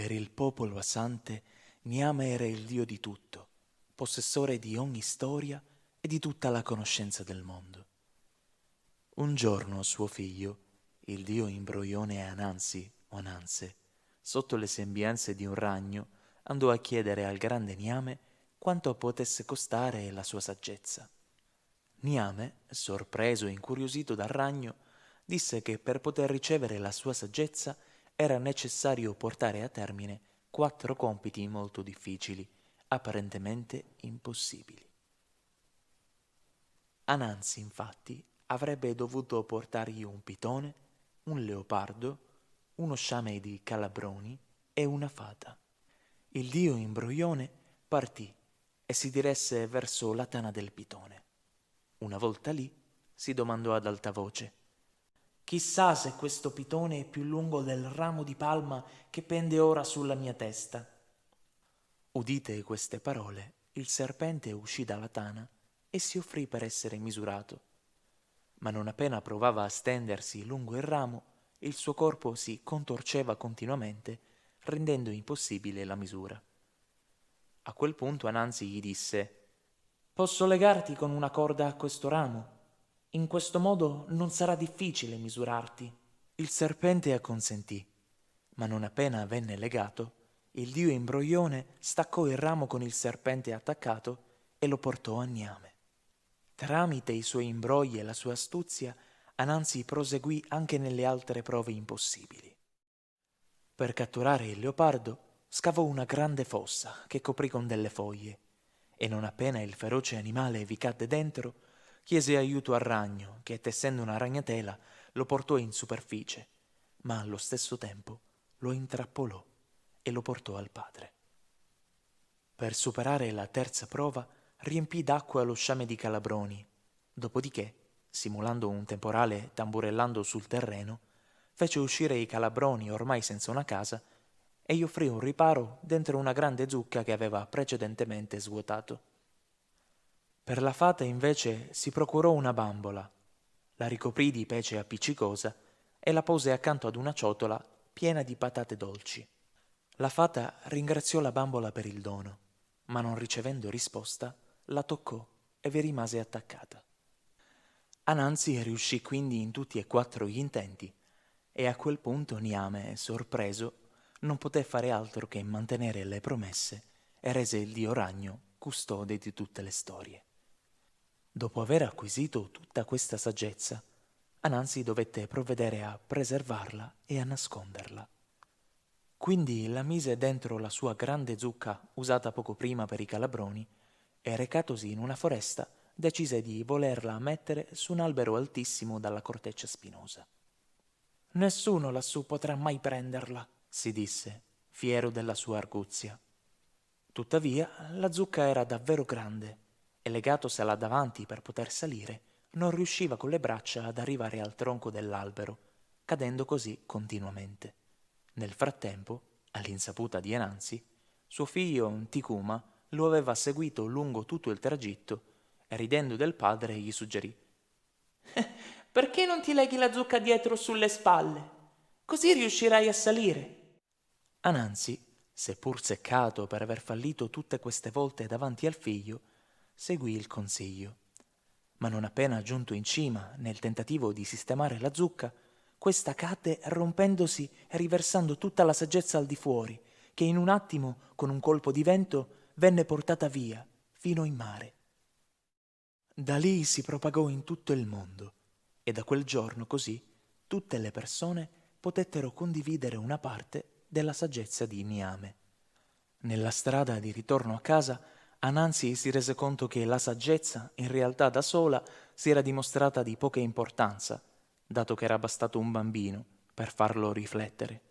Per il popolo assante, Niame era il dio di tutto, possessore di ogni storia e di tutta la conoscenza del mondo. Un giorno suo figlio, il dio imbroglione Anansi o Ananse, sotto le sembianze di un ragno, andò a chiedere al grande Niame quanto potesse costare la sua saggezza. Niame, sorpreso e incuriosito dal ragno, disse che per poter ricevere la sua saggezza era necessario portare a termine 4 compiti molto difficili, apparentemente impossibili. Anansi, infatti, avrebbe dovuto portargli un pitone, un leopardo, uno sciame di calabroni e una fata. Il dio imbroglione partì e si diresse verso la tana del pitone. Una volta lì, si domandò ad alta voce: «Chissà se questo pitone è più lungo del ramo di palma che pende ora sulla mia testa». Udite queste parole, il serpente uscì dalla tana e si offrì per essere misurato. Ma non appena provava a stendersi lungo il ramo, il suo corpo si contorceva continuamente, rendendo impossibile la misura. A quel punto Anansi gli disse: «Posso legarti con una corda a questo ramo? In questo modo non sarà difficile misurarti». Il serpente acconsentì, ma non appena venne legato, il dio imbroglione staccò il ramo con il serpente attaccato e lo portò a Niame. Tramite i suoi imbrogli e la sua astuzia, Anansi proseguì anche nelle altre prove impossibili. Per catturare il leopardo, scavò una grande fossa che coprì con delle foglie, e non appena il feroce animale vi cadde dentro, chiese aiuto al ragno che, tessendo una ragnatela, lo portò in superficie, ma allo stesso tempo lo intrappolò e lo portò al padre. Per superare la terza prova, riempì d'acqua lo sciame di calabroni, dopodiché, simulando un temporale tamburellando sul terreno, fece uscire i calabroni ormai senza una casa e gli offrì un riparo dentro una grande zucca che aveva precedentemente svuotato. Per la fata invece si procurò una bambola, la ricoprì di pece appiccicosa e la pose accanto ad una ciotola piena di patate dolci. La fata ringraziò la bambola per il dono, ma non ricevendo risposta la toccò e vi rimase attaccata. Anansi riuscì quindi in tutti e 4 gli intenti, e a quel punto Niame, sorpreso, non poté fare altro che mantenere le promesse e rese il dio ragno custode di tutte le storie. Dopo aver acquisito tutta questa saggezza, Anansi dovette provvedere a preservarla e a nasconderla. Quindi la mise dentro la sua grande zucca usata poco prima per i calabroni e, recatosi in una foresta, decise di volerla mettere su un albero altissimo dalla corteccia spinosa. «Nessuno lassù potrà mai prenderla», si disse, fiero della sua arguzia. Tuttavia la zucca era davvero grande e, legatosela davanti per poter salire, non riusciva con le braccia ad arrivare al tronco dell'albero, cadendo così continuamente. Nel frattempo, all'insaputa di Anansi, suo figlio Ticuma lo aveva seguito lungo tutto il tragitto e, ridendo del padre, gli suggerì: «Perché non ti leghi la zucca dietro sulle spalle? Così riuscirai a salire». Anansi, seppur seccato per aver fallito tutte queste volte davanti al figlio, seguì il consiglio. Ma non appena giunto in cima, nel tentativo di sistemare la zucca, questa cadde rompendosi e riversando tutta la saggezza al di fuori, che in un attimo, con un colpo di vento, venne portata via, fino in mare. Da lì si propagò in tutto il mondo, e da quel giorno così tutte le persone potettero condividere una parte della saggezza di Niame. Nella strada di ritorno a casa, Anansi si rese conto che la saggezza, in realtà da sola, si era dimostrata di poca importanza, dato che era bastato un bambino per farlo riflettere.